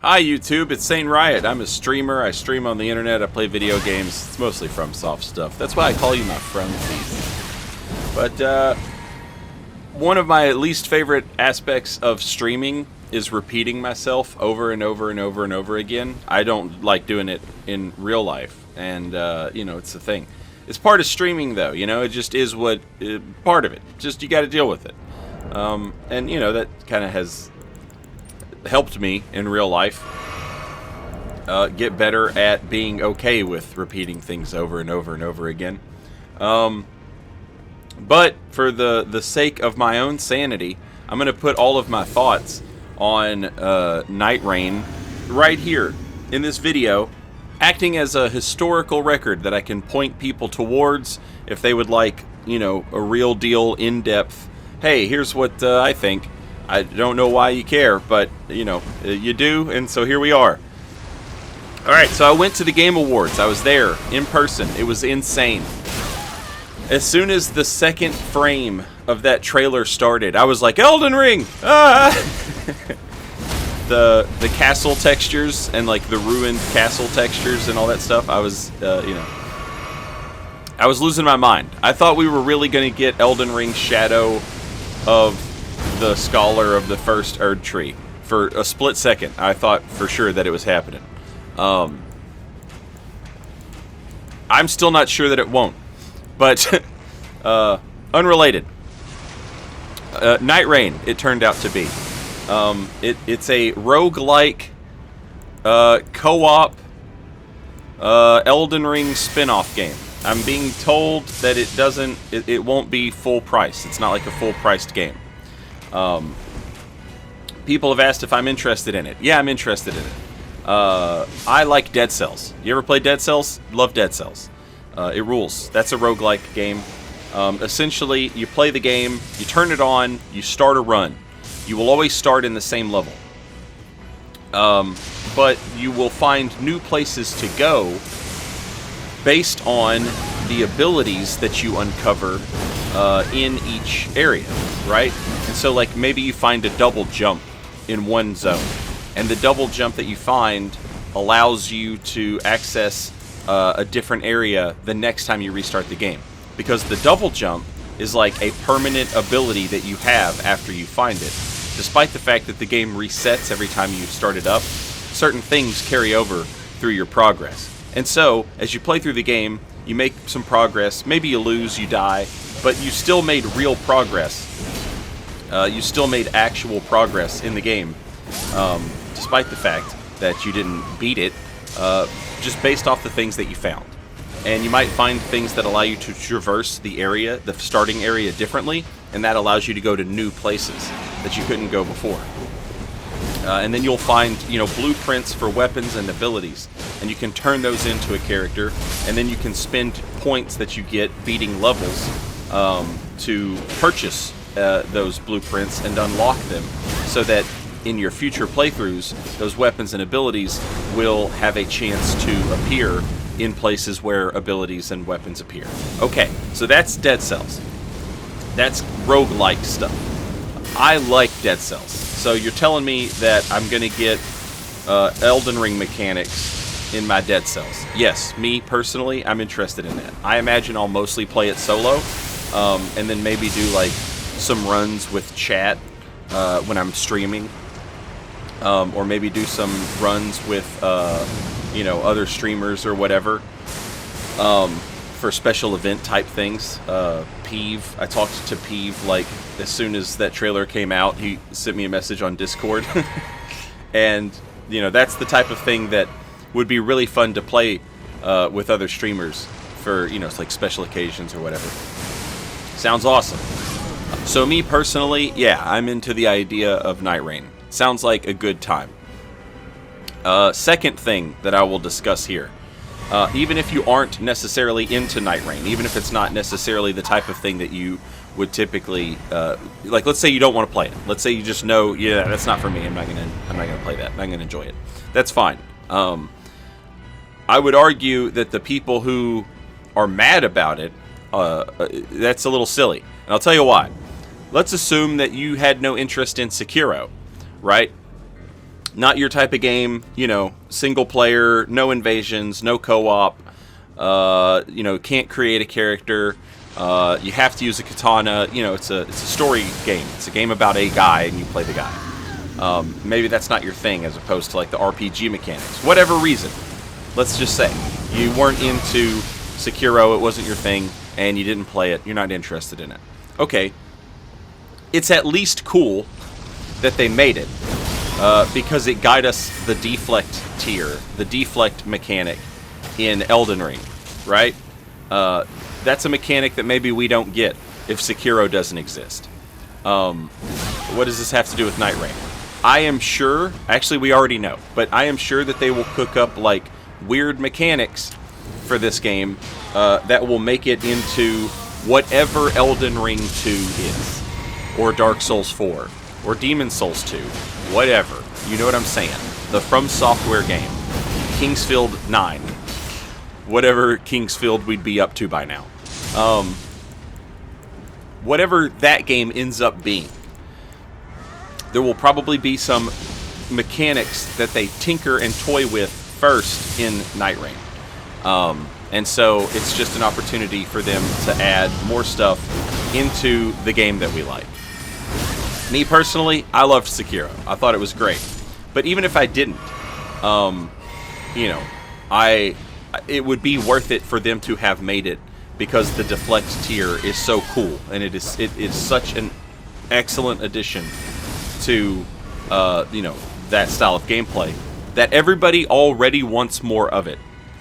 Hi YouTube, it's saintriot. I'm a streamer. I stream on the internet. I play video games. It's mostly FromSoft stuff. That's why I call you my friendies. But one of my least favorite aspects of streaming is repeating myself over and over and over and over again. I don't like doing it in real life, and you know, it's the thing. It's part of streaming, though. You know, it just is what part of it. Just you got to deal with it, and you know that kind of has helped me in real life get better at being okay with repeating things over and over and over again. But for the sake of my own sanity, I'm going to put all of my thoughts on Nightreign right here in this video, acting as a historical record that I can point people towards if they would like, you know, a real deal, in-depth, hey, here's what I think. I don't know why you care, but, you know, you do, and so here we are. Alright, so I went to the Game Awards. I was there, in person. It was insane. As soon as the second frame of that trailer started, I was like, Elden Ring! Ah! the castle textures and, like, the ruined castle textures and all that stuff, I was, you know, I was losing my mind. I thought we were really going to get Elden Ring Shadow of the Scholar of the First Erd Tree. For a split second, I thought for sure that it was happening. I'm still not sure that it won't. But, unrelated. Nightreign, it turned out to be. It's a roguelike, co-op, Elden Ring spin-off game. I'm being told that it won't be full price. It's not like a full-priced game. People have asked if I'm interested in it. Yeah, I'm interested in it. I like Dead Cells. You ever play Dead Cells? Love Dead Cells. It rules. That's a roguelike game. Essentially, you play the game, you turn it on, you start a run. You will always start in the same level. But you will find new places to go based on the abilities that you uncover in each area, right? And so, like, maybe you find a double jump in one zone, and the double jump that you find allows you to access a different area the next time you restart the game, because the double jump is like a permanent ability that you have after you find it. Despite the fact that the game resets every time you start it up, certain things carry over through your progress. And so, as you play through the game, you make some progress, maybe you lose, you die, but you still made real progress. You still made actual progress in the game, despite the fact that you didn't beat it, just based off the things that you found. And you might find things that allow you to traverse the area, the starting area, differently, and that allows you to go to new places that you couldn't go before. And then you'll find, you know, blueprints for weapons and abilities, and you can turn those into a character, and then you can spend points that you get beating levels to purchase those blueprints and unlock them, so that in your future playthroughs, those weapons and abilities will have a chance to appear in places where abilities and weapons appear. Okay, so that's Dead Cells. That's roguelike stuff. I like Dead Cells. So you're telling me that I'm going to get Elden Ring mechanics in my Dead Cells. Yes, me personally, I'm interested in that. I imagine I'll mostly play it solo, and then maybe do like some runs with chat when I'm streaming, or maybe do some runs with you know, other streamers or whatever, for special event type things. Peeve, I talked to Peeve like as soon as that trailer came out. He sent me a message on Discord, and you know, that's the type of thing that would be really fun to play with other streamers for, you know, it's like special occasions or whatever. Sounds awesome. So me personally, yeah, I'm into the idea of Nightreign. Sounds like a good time. Second thing that I will discuss here. Even if you aren't necessarily into Nightreign, even if it's not necessarily the type of thing that you would typically, like, let's say you don't want to play it. Let's say you just know, yeah, that's not for me. I'm not gonna play that. I'm not gonna enjoy it. That's fine. I would argue that the people who are mad about it, that's a little silly, and I'll tell you why. Let's assume that you had no interest in Sekiro, right? Not your type of game, you know, single player, no invasions, no co-op, you know, can't create a character, you have to use a katana, you know, it's a story game. It's a game about a guy and you play the guy. Maybe that's not your thing as opposed to like the RPG mechanics. Whatever reason, let's just say you weren't into Sekiro, it wasn't your thing, and you didn't play it, you're not interested in it. Okay, it's at least cool that they made it. Because it got us the deflect tier, the deflect mechanic in Elden Ring, right? That's a mechanic that maybe we don't get if Sekiro doesn't exist. What does this have to do with Nightreign? I am sure, actually we already know, but I am sure that they will cook up like weird mechanics for this game that will make it into whatever Elden Ring 2 is, or Dark Souls 4, or Demon Souls 2. Whatever. You know what I'm saying. The FromSoftware game. Kingsfield 9. Whatever Kingsfield we'd be up to by now. Whatever that game ends up being, there will probably be some mechanics that they tinker and toy with first in Nightreign. And so it's just an opportunity for them to add more stuff into the game that we like. Me personally, I loved Sekiro. I thought it was great. But even if I didn't, you know, it would be worth it for them to have made it because the deflect tier is so cool and it is such an excellent addition to you know, that style of gameplay that everybody already wants more of it.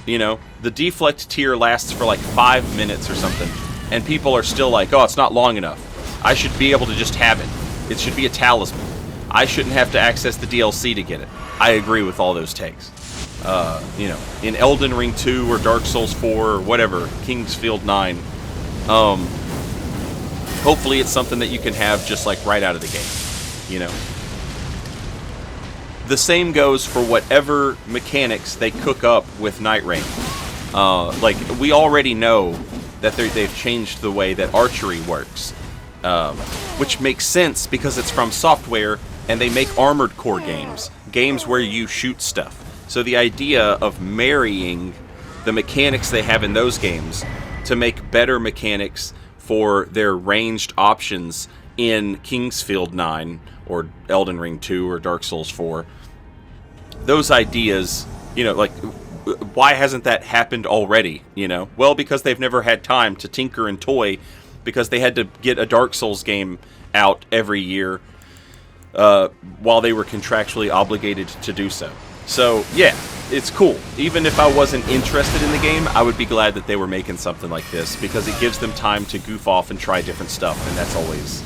You know, the deflect tier lasts for like 5 minutes or something, and people are still like, oh, it's not long enough. I should be able to just have it. It should be a talisman. I shouldn't have to access the DLC to get it. I agree with all those takes. You know, in Elden Ring 2 or Dark Souls 4 or whatever, Kingsfield 9, hopefully it's something that you can have just like right out of the game, you know. The same goes for whatever mechanics they cook up with Nightreign. Like, we already know that they've changed the way that archery works. Which makes sense because it's FromSoftware and they make Armored Core games. Games where you shoot stuff. So the idea of marrying the mechanics they have in those games to make better mechanics for their ranged options in Kingsfield 9 or Elden Ring 2 or Dark Souls 4. Those ideas, you know, like, why hasn't that happened already, you know? Well, because they've never had time to tinker and toy because they had to get a Dark Souls game out every year while they were contractually obligated to do so. So, yeah, it's cool. Even if I wasn't interested in the game, I would be glad that they were making something like this because it gives them time to goof off and try different stuff, and that's always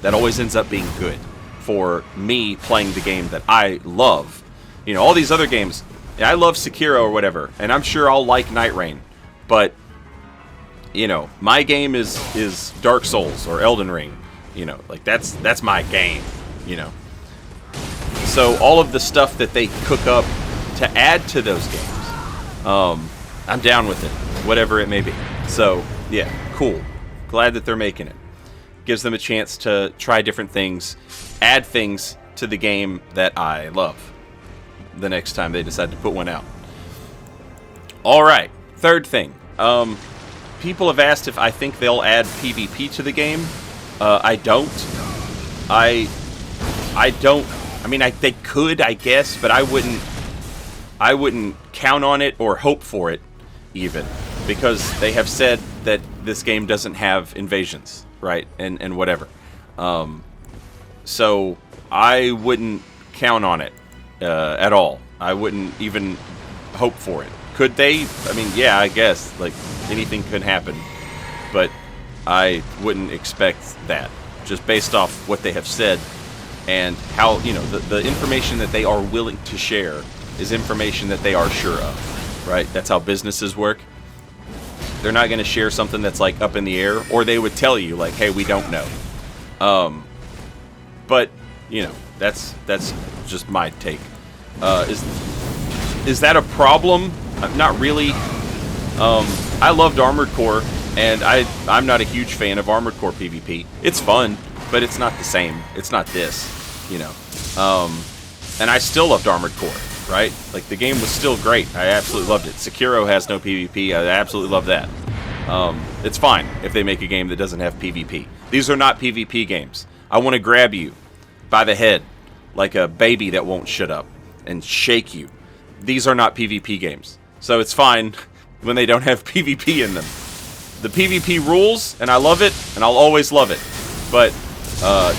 that always ends up being good for me playing the game that I love. You know, all these other games, I love Sekiro or whatever, and I'm sure I'll like Nightreign, but you know, my game is Dark Souls or Elden Ring. You know, like that's my game, you know. So all of the stuff that they cook up to add to those games, I'm down with it, whatever it may be. So, yeah, cool. Glad that they're making it. Gives them a chance to try different things, add things to the game that I love the next time they decide to put one out. Alright, third thing. People have asked if I think they'll add PvP to the game. I don't. I don't. I mean, they could, I guess, but I wouldn't count on it or hope for it, even, because they have said that this game doesn't have invasions, right, and whatever. So I wouldn't count on it at all. I wouldn't even hope for it. Could they? I mean, yeah, I guess, like, anything could happen, but I wouldn't expect that, just based off what they have said. And how, you know, the information that they are willing to share is information that they are sure of, right? That's how businesses work. They're not going to share something that's, like, up in the air, or they would tell you, like, hey, we don't know. But, you know, that's just my take. Is that a problem? Not really. I loved Armored Core, and I'm not a huge fan of Armored Core PvP. It's fun, but it's not the same. It's not this, you know. And I still loved Armored Core, right? Like, the game was still great. I absolutely loved it. Sekiro has no PvP. I absolutely love that. It's fine if they make a game that doesn't have PvP. These are not PvP games. I want to grab you by the head like a baby that won't shut up and shake you. These are not PvP games. So it's fine when they don't have PvP in them. The PvP rules, and I love it, and I'll always love it. But,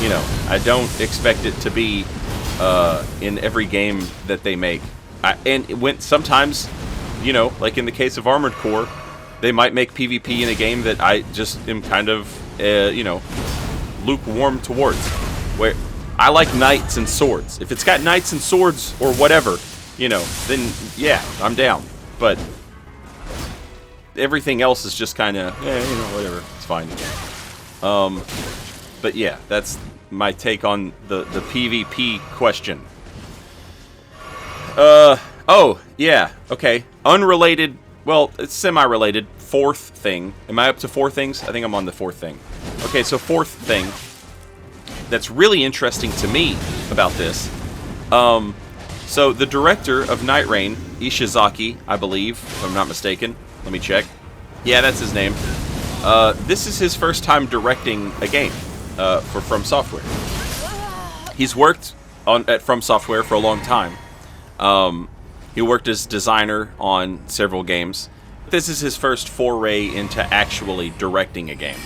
you know, I don't expect it to be in every game that they make. Sometimes, you know, like in the case of Armored Core, they might make PvP in a game that I just am kind of, you know, lukewarm towards. Where I like knights and swords. If it's got knights and swords or whatever, you know, then yeah, I'm down. But everything else is just kind of, you know, whatever. It's fine. But yeah, that's my take on the PvP question. Oh, yeah, okay. Unrelated, well, it's semi-related, fourth thing. Am I up to 4 things? I think I'm on the 4th thing. Okay, so 4th thing that's really interesting to me about this. So the director of Nightreign, Ishizaki, I believe, if I'm not mistaken. Let me check. Yeah, that's his name. This is his first time directing a game for FromSoftware. He's worked at FromSoftware for a long time. He worked as designer on several games. This is his first foray into actually directing a game.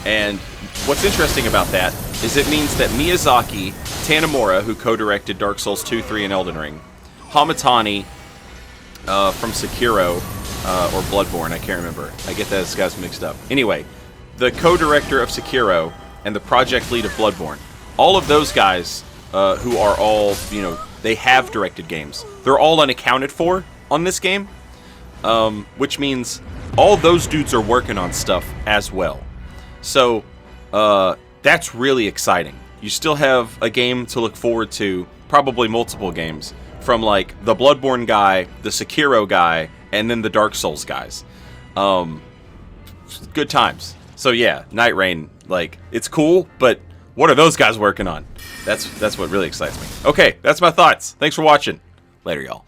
And what's interesting about that is it means that Miyazaki, Tanimura, who co-directed Dark Souls 2, 3, and Elden Ring, Hamatani from Sekiro, or Bloodborne, I can't remember. I get those guys mixed up. Anyway, the co-director of Sekiro and the project lead of Bloodborne, all of those guys who are all, you know, they have directed games. They're all unaccounted for on this game, which means all those dudes are working on stuff as well. So, that's really exciting. You still have a game to look forward to, probably multiple games, from like the Bloodborne guy, the Sekiro guy, and then the Dark Souls guys. Good times. So yeah, Nightreign, like, it's cool, but what are those guys working on? That's what really excites me. Okay, that's my thoughts. Thanks for watching. Later, y'all.